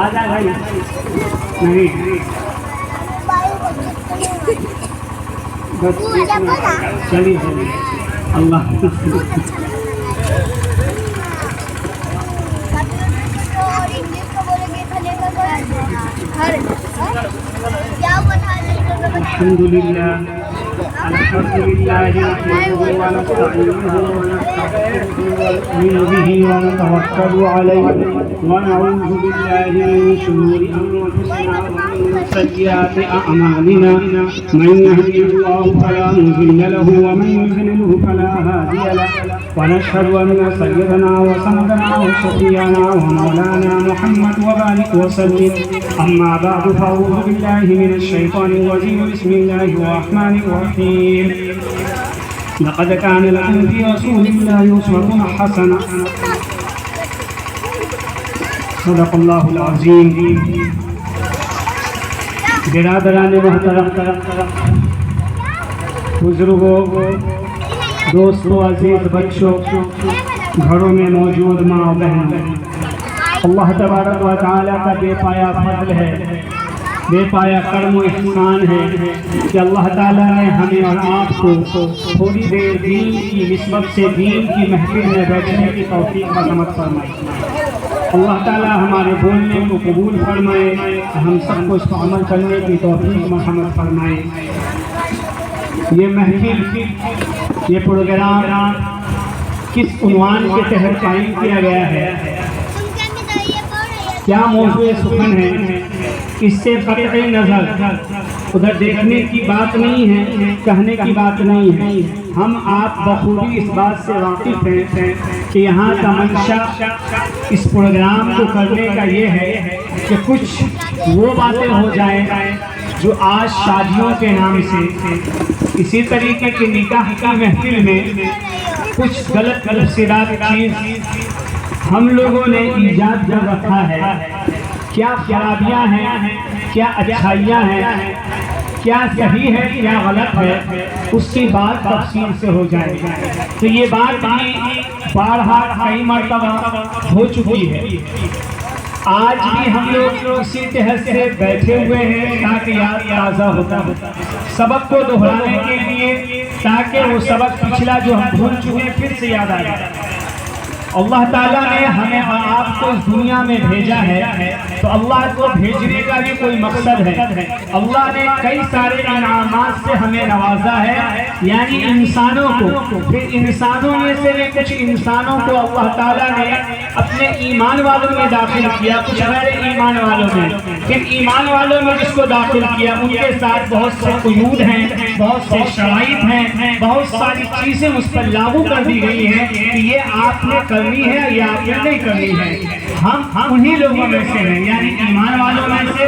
آجا بھائی نہیں چلیے اللہ الحمد للہ الحمد للہ نحمده ونستعينه ونستغفره ونؤمن به ونتوكل عليه ونعوذ بالله من شرور انفسنا ومن سيئات اعمالنا من يهده الله فلا مضل له ومن يضلل فلا هادي له ونشهد ان سيدنا وسندنا وشفيعنا ومولانا محمد وبارك وسلم اما بعد فاعوذ بالله من الشيطان الرجيم بسم الله الرحمن الرحيم لقد كان لكم في رسول الله أسوة حسنة صدق الله العظيم برادران محترم بزرگوں دوستوں عزیز بچوں گھروں میں موجود ماں و بہن اللہ تبارک و تعالیٰ کا بے پایا فضل ہے بے پایا کرم و احسان ہے کہ اللہ تعالیٰ نے ہمیں اور آپ کو تھوڑی دیر دین کی نسبت سے دین کی محفل میں بیٹھنے کی توفیق مرحمت فرمائی اللہ تعالیٰ ہمارے بولنے کو قبول فرمائے ہم سب کو اس کو عمل کرنے کی توفیق مرحمت فرمائے یہ محفل یہ پروگرام کس عنوان کے تحت قائم کیا گیا ہے کیا موضوع سخن ہے اس سے قطع نظر ادھر دیکھنے کی بات نہیں ہے کہنے کی بات نہیں ہے ہم آپ بخوبی اس بات سے واقف ہیں کہ یہاں کا منشا اس پروگرام کو کرنے کا یہ ہے کہ کچھ وہ باتیں ہو جائیں جو آج شادیوں کے نام سے اسی طریقے کی نکاح کی محفل میں کچھ غلط تفصیلات چیز ہم لوگوں نے ایجاد کر رکھا ہے کیا خرابیاں ہیں کیا اچھائیاں ہیں کیا صحیح ہے کیا غلط ہے اس کی بات تفصیل سے ہو جائے تو یہ بات بھی بارہا کئی مرتبہ ہو چکی ہے آج بھی ہم لوگ اسی تحت سے بیٹھے ہوئے ہیں تاکہ یاد تازہ ہوتا سبق کو دہرانے کے لیے تاکہ وہ سبق پچھلا جو ہم بھول چکے پھر سے یاد آ جائے اللہ تعالیٰ نے ہمیں اور آپ کو اس دنیا میں بھیجا ہے تو اللہ کو بھیجنے کا بھی کوئی مقصد ہے اللہ نے کئی سارے انعامات سے ہمیں نوازا ہے یعنی انسانوں کو پھر انسانوں میں سے بھی کچھ انسانوں کو اللہ تعالیٰ نے اپنے ایمان والوں میں داخل کیا کچھ غیر ایمان والوں میں پھر ایمان والوں میں جس کو داخل کیا ان کے ساتھ بہت سے قیود ہیں بہت سے شرائط ہیں بہت ساری چیزیں اس پر لاگو کر دی گئی ہیں کہ یہ آپ نے کرنی ہے یا آپ نے نہیں کرنی ہے ہم انہی لوگوں میں سے ہیں یعنی ایمان والوں میں سے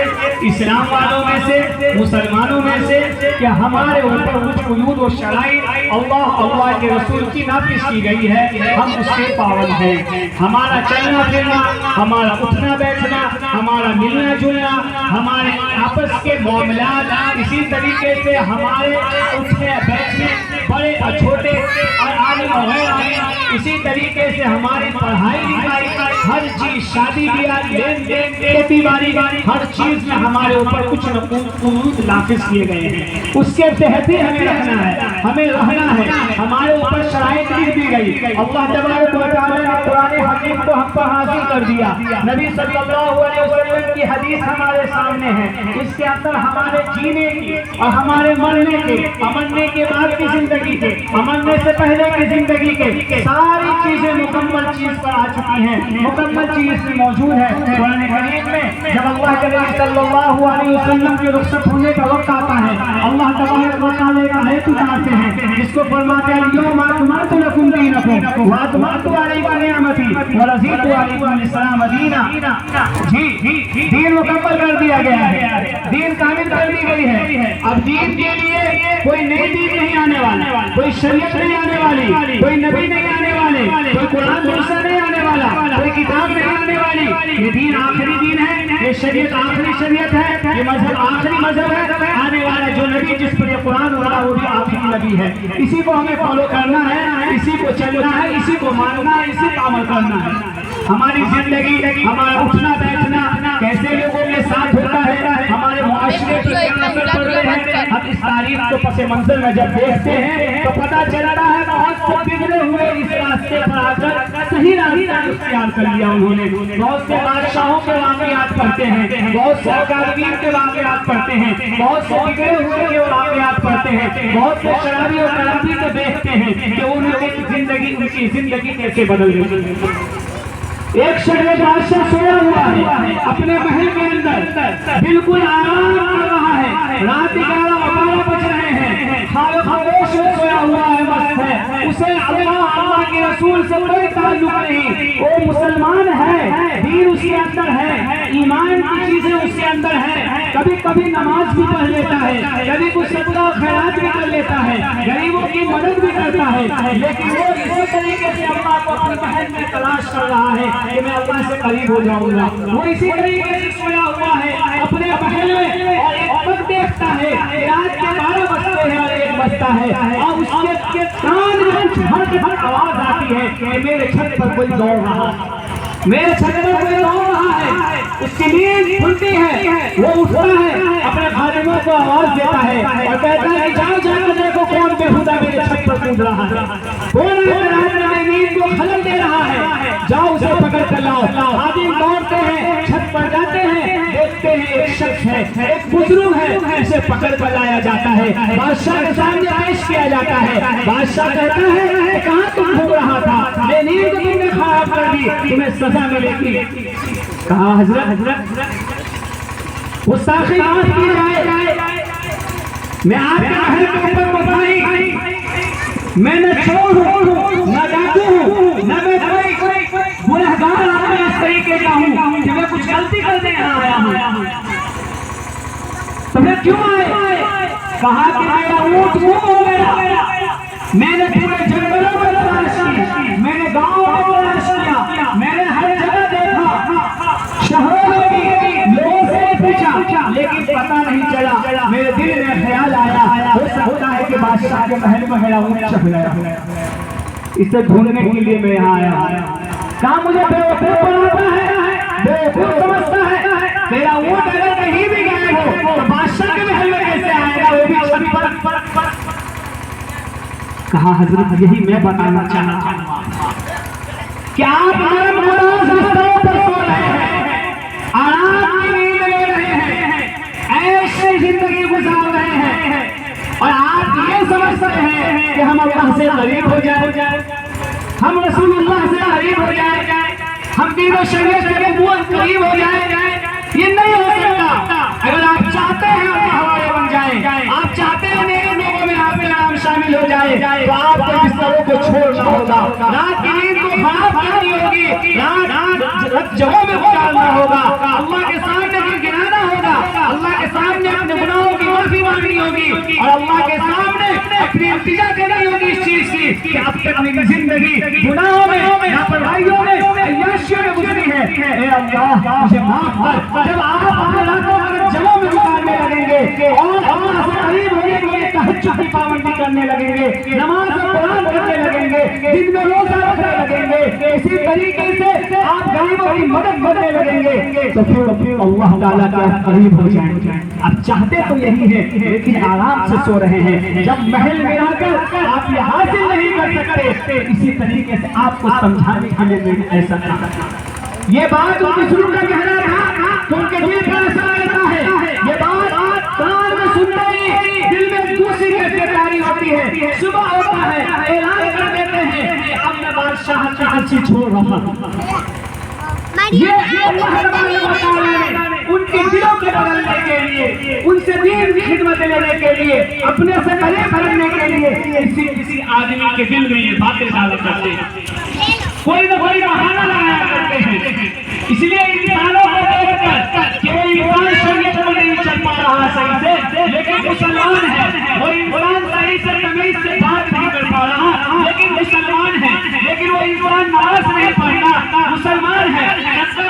اسلام والوں میں سے مسلمانوں میں سے کہ ہمارے اوپر کچھ قیود و شرائط اللہ کے رسول کی نافذ کی گئی ہے ہم اس سے پابند ہیں ہمارا چلنا پھرنا ہمارا اٹھنا بیٹھنا ہمارا ملنا جلنا ہمارے آپس کے معاملات اسی طریقے سے ہمارے اٹھنے بیٹھنے بڑے اور چھوٹے اور عالم اور غیر عالم اسی طریقے سے ہماری پڑھائی لکھائی ہر چیز شادی بیاہ لین دین کھیتی باڑی ہر چیز میں ہمارے اوپر کچھ نہ کچھ قیود نافذ کیے گئے ہیں اس کے تحت ہی ہمیں رکھنا ہے ہمیں رہنا ہے ہمارے اوپر شرائط لکھ دی گئی اللہ تبارک و تعالیٰ نے قرآن حکیم کو ہم پر حاضر کر دیا نبی صلی اللہ علیہ وسلم کی حدیث ہمارے سامنے ہے اس کے اندر ہمارے جینے کی اور ہمارے مرنے کے مرنے کے بعد کی زندگی کے مرنے سے پہلے کی زندگی کے ساری چیزیں مکمل چیز پر آ چکی ہیں مکمل چیز میں موجود ہے قرآن کریم میں جب اللہ کے نبی صلی اللہ علیہ وسلم کے رخصت ہونے کا وقت آتا ہے اللہ تبارک و تعالیٰ کا آیت اتارتے ہیں جس کو فرماتے ہیں اليوم اکملت لکم دینکم واتممت علیکم نعمتی ورضیت علیکم الاسلام دینا جی دین مکمل کر دیا گیا ہے دین کامل کر دی گئی ہے اب دین کے لیے کوئی نئی دین نہیں آنے والا کوئی شریعت نہیں آنے والی کوئی نبی نہیں آنے والے کوئی قرآن دوسرا نہیں آنے والا کوئی کتاب نہیں آنے والی یہ دین آخری دین ہے یہ شریعت آخری شریعت ہے یہ مذہب آخری مذہب ہے آنے والا جو نبی جس پر یہ قرآن والا وہ بھی آخری نبی ہے اسی کو ہمیں فالو کرنا ہے اسی کو چلنا ہے اسی کو ماننا ہے اسی کا عمل کرنا ہے ہماری زندگی ہمارا اٹھنا بیٹھنا کیسے تاریخ کو پس منظر میں جب دیکھتے ہیں تو پتہ چلتا ہے بہت سے بگڑے ہوئے اس راستے پر آ کر صحیح راستہ اختیار کر لیا انہوں نے. بہت سے بادشاہوں کے واقعات پڑھتے ہیں, بہت سے اکابرین کے واقعات پڑھتے ہیں, بہت سے بگڑے ہوئے کے واقعات پڑھتے ہیں, بہت سے شرابی اور کرامتی کو دیکھتے ہیں کہ ان کی زندگی کیسے بدل گئی. ایک شہر بادشاہ سویا ہوا ہے اپنے محل کے اندر, بالکل آرام کر رہا ہے, رات 11 بج رہے ہیں, خاموش میں سویا ہوا ہے, مست ہے, اسے اللہ کے رسول سے کوئی تعلق نہیں. وہ مسلمان ہے, دین اس کے اندر ہے, ایمان کی چیزیں اس کے اندر ہیں, کبھی کبھی نماز بھی پڑھ لیتا ہے, کبھی کچھ صدقہ خیرات بھی کر لیتا ہے, غریبوں کی مدد بھی کرتا ہے, لیکن وہ اسی طریقے سے اللہ کو اپنے محل میں تلاش کر رہا ہے کہ میں اللہ سے قریب ہو جاؤں گا. وہ اسی طریقے سے سویا ہوا ہے اپنے محل میں, اور ایک وقت دیکھتا ہے رات کے 12 بجتے ہیں اور 1 بجتا ہے, اور اس کے کان میں کچھ ہٹ آواز آتی ہے کہ میرے چھت پر کوئی دوڑ رہا ہے, میرے چھت پر کوئی دوڑ رہا ہے. اس کی نیند کھلتی ہے, وہ اٹھتا ہے, اپنے خادموں کو آواز دیتا ہے اور کہتا ہے جاؤ جا کر دیکھو کون بےہودہ میرے چھت پر کود رہا ہے, کون میری نیند کو خلل دے رہا ہے, جاؤ اسے پکڑ کر لاؤ. خادم دوڑتے ہیں, چھت پر جاتے ہیں, دیکھتے ہیں ایک شخص ہے, ایک بزرگ ہے, اسے پکڑ کر لایا جاتا ہے, بادشاہ کے سامنے پیش کیا جاتا ہے. بادشاہ کہتا ہے کہاں تم گھوم رہا تھا, میں نیند کو تم نے خراب کر دی, تمہیں سزا ملے گی. کہا حضرت گستاخی معاف کی جائے, میں آپ کے محل کے اوپر مطمئن, میں نہ چور ہوں, نہ ڈاکو ہوں, نہ میں کوئی گنہگار آدمی اس طریقے کا ہوں کہ میں کچھ غلطی کرنے یہاں آیا ہوں. تو پھر کیوں آئے؟ کہا کہ میرا اونٹ گم ہو گیا, میں نے پورے جنگلوں میں تلاش کی, میں نے گاؤں میں تلاش کیا, میں نے ہر جگہ دیکھا, شہروں میں لوگوں سے پوچھا, لیکن پتہ نہیں چلا. میرے دل میں خیال آیا ہو سکتا ہے کہ بادشاہ کے محل میں میرا اونٹ چھپ گیا, اسے ڈھونڈنے کے لیے میں یہاں آیا. کہاں مجھے بیوقوف بناتا ہے, بیوقوف سمجھتا ہے, میرا اونٹ اگر کہیں بھی غائب ہو تو بادشاہ کے محل میں کیسے آئے گا, وہ بھی چھت پر. کہا حضرت یہی میں بتانا چاہتا ہوں کہ آپ نرم نواز بستروں پر سو رہے ہیں, آرام کی نیند لے رہے ہیں, ایسی زندگی گزار رہے ہیں, اور آپ یہ سمجھ رہے ہیں کہ ہم اللہ سے قریب ہو جائیں, ہم رسول اللہ سے قریب ہو جائیں, ہم دین و شریعت کے نبوت قریب ہو جائیں. یہ نہیں ہو سکتا. اگر آپ چاہتے ہیں آپ ہمارے بن جائیں, آپ چاہتے ہیں میرے لوگوں میں آپ کے نام شامل ہو جائے, تو آپ کو بستروں کو چھوڑنا ہوگا, رات کی نیند کو خراب کرنی ہوگی, رات جگہوں میں گزارنا ہوگا, اللہ کے سامنے گنگنانا ہوگا, اللہ کے سامنے اپنے گناہوں کی معافی مانگنی ہوگی, اور اللہ کے سامنے اپنی التجا کرنی ہوگی اس چیز کی کہ اب تک میری زندگی گناہوں میں, لاپرواہیوں میں, عیاشیوں میں گزری ہے, اے اللہ مجھے معاف کر. جب آپ اپنے راتوں کو جگہوں میں گزارنے لگیں گے اور اللہ سے قریب ہونے کے لیے تہجد کی پابندی کرنے لگیں گے, نماز قرآن کرنے لگیں گے, دن میں روزہ رکھنے لگیں گے, اسی طریقے سے آپ غریبوں کی مدد کرنے لگیں گے, تو پھر اللہ تعالیٰ کے قریب ہو جائیں گے. اب چاہتے تو یہی ہے, لیکن آرام سے سو رہے ہیں. جب محل میں آ کر آپ یہ حاصل نہیں کر سکتے, اسی طریقے سے آپ کو سمجھانے کے لیے میں نے ایسا کہا. یہ بات ان کے شروع کا کہنا تھا تو ان کے دل پر ایسا رہتا ہے, یہ بات کان میں سنتے ہی دل میں دوسری کیسے پیاری ہوتی ہے. صبح ہوتا ہے, اعلان کر دیتے ہیں اب میں بادشاہ کی عرصی چھوڑ رہا ہوں. یہ اللہ تبارک و تعالیٰ نے ان کے دلوں کو بدلنے کے لیے, ان سے دین کی خدمت لینے کے لیے, اپنے سے قریب کرنے کے لیے کسی آدمی کے دل میں یہ باتیں ڈالا کرتے ہیں, کوئی نہ کوئی بہانہ لگایا کرتے ہیں. اس لیے انسانوں کو دیکھ کر کہ وہ انسان شریعت میں نہیں چل پا رہا صحیح سے, لیکن مسلمان ہے, وہ انسان صحیح سے تمیز سے بات نہیں کر پا رہا, لیکن مسلمان ہے, لیکن وہ انسان نماز نہیں پڑھتا, مسلمان ہے,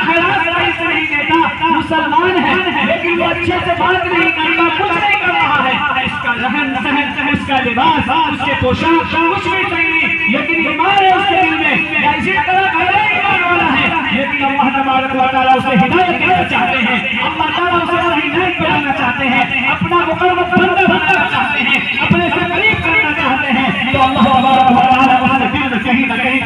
خیرات صحیح سے نہیں دیتا, مسلمان ہے, لیکن وہ اچھے سے بات نہیں کرتا, کچھ نہیں کر رہا ہے, اس کا رہن سہن, اس کا لباس, اس کے پوشاک کچھ بھی صحیح نہیں, لیکن ایمان ہے اس کے دل میں, یا اسی طرح ایمان والا ہے, لیکن اللہ تبارک و تعالیٰ اسے ہدایت دینا چاہتے ہیں, اللہ تعالیٰ اسے ہدایت بنانا چاہتے ہیں, اپنا مقرب بندہ بنانا چاہتے ہیں.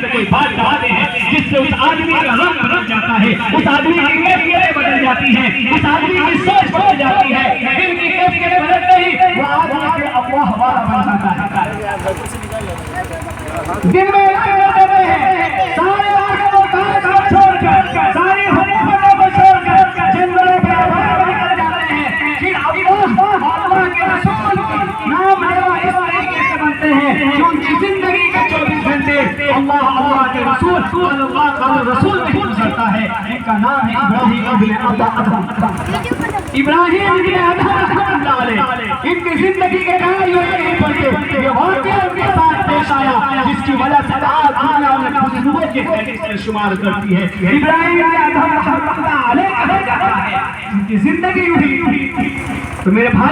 سے کوئی بات کہتے ہیں جس سے اس آدمی کا رنگ بدل جاتا ہے، اس آدمی کی کیفیت بدل جاتی ہے، اس آدمی کی سوچ بدل جاتی ہے، ان کی کیفیت بدلتے ہی وہ آدمی کے اللہ والا بن جاتا ہے۔ دن میں اعلان کرتے ہیں سارے آنکھوں کو کام چھوڑ کر، ساری حکومتوں کو چھوڑ کر جنگلوں پہ آباد نکل جاتے ہیں، پھر اللہ کے رسول نام لیوا اس طریقے سے بنتے ہیں کہ ان کی زندگی کے 24 گھنٹے اللہ کے رسول اللہ کا رسول میں گزرتا ہے۔ ان کا نام ہے ابراہیم ابن ادہم۔ ابراہیم ابن ادہم ان کی زندگی کے کہانی نہیں پڑھتے، یہ واقعہ ان کے ساتھ پیش آیا جس کی وجہ سے آج دنیا میں نبوت کے فہرست میں شمار کرتی ہے۔ ابراہیم ابن ادہم رحمۃ اللہ علیہ کہا جاتا ہے، ان کی زندگی ہوئی۔ تو میرے بھائی